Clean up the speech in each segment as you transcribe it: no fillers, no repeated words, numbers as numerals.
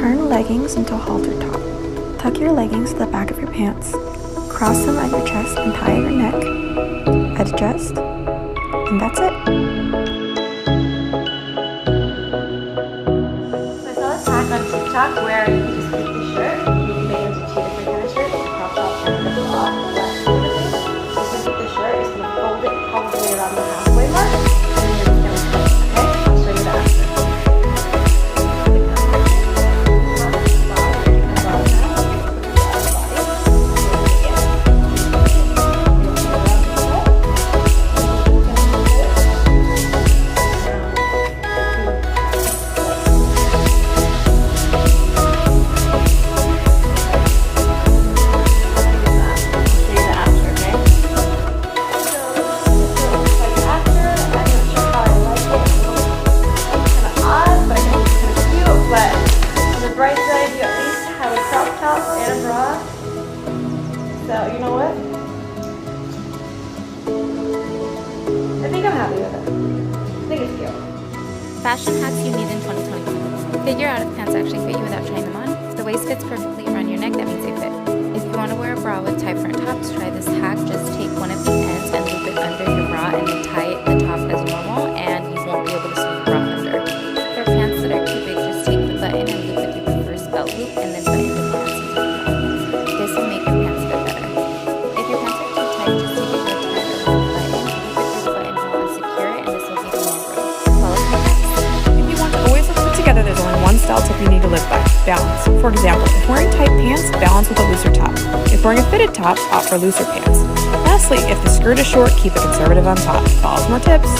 Turn leggings into a halter top. Tuck your leggings to the back of your pants. Cross them at your chest and tie at your neck. Adjust. And that's it. So I saw this hack on TikTok where you can just take the shirt, you can make it into two different kind of shirts, a crop top and a bra, less sort of thing. So you can take the shirt, it's going to fold it probably around the halfway mark, and then you're just going to twist, okay? I'll show you that after. So, you know what? I think I'm happy with it. I think it's cute. Fashion hacks you need in 2022. Figure out if pants actually fit you without trying them on. If the waist fits perfectly around your neck, that means they fit. If you want to wear a bra with tie front tops, try this hack. Just take one of the ends and loop it under your bra and then tie the top as normal, and you won't be able to see your bra under. For pants that are too big, just take the button and loop it through the first belt loop and then button the pants into the belt. This will make your pants fit better. If your pants are too tight, just take it to a tighter one button, loop it through the buttonhole and secure it, and this will give you more room. Follow my hacks. If you want to always look put together, there's only one style tip you need to live by: balance. For example, if wearing tight pants, balance with a looser top. If wearing a fitted top, opt for looser pants. Lastly, if the skirt is short, keep it conservative on top. Follow for more tips.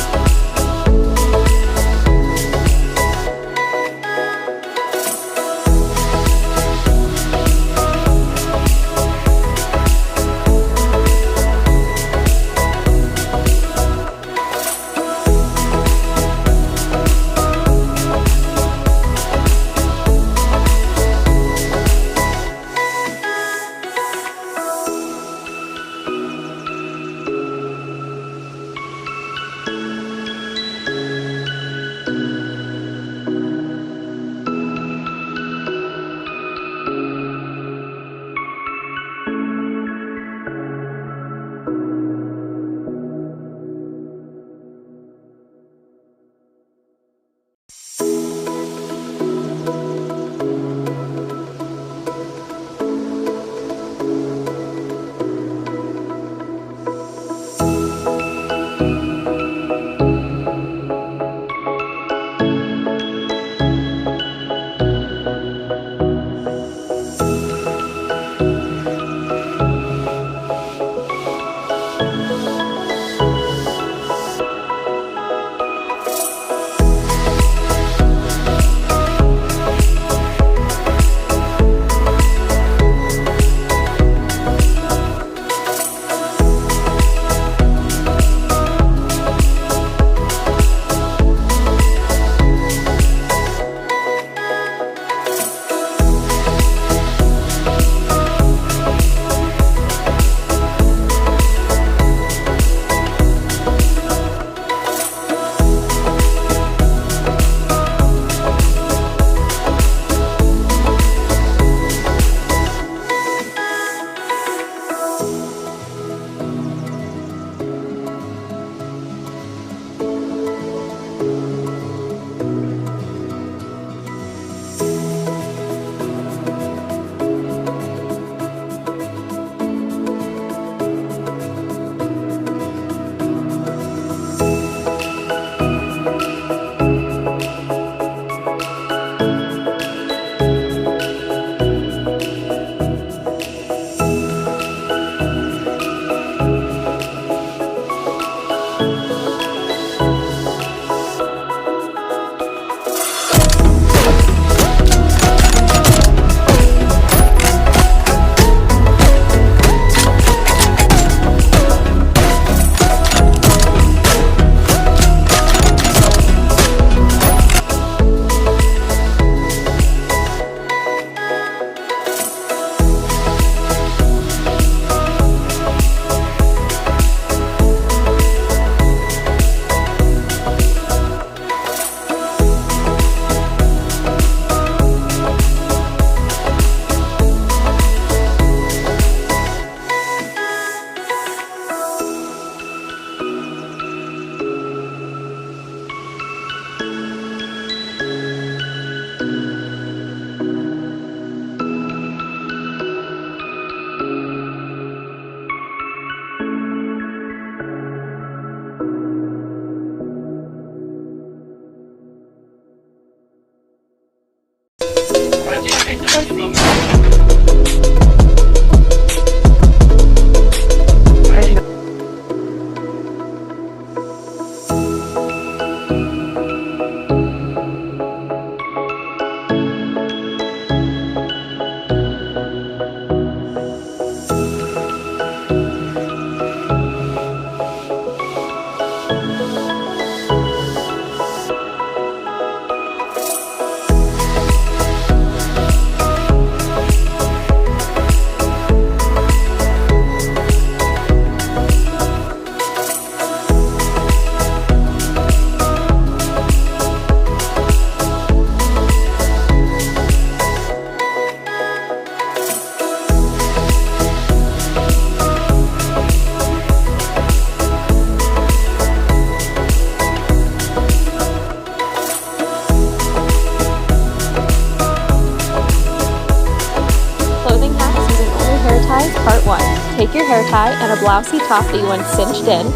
hair tie and a blousey top that you want cinched in.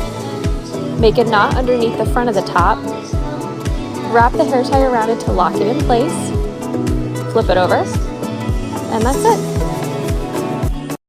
Make a knot underneath the front of the top. Wrap the hair tie around it to lock it in place. Flip it over. And that's it.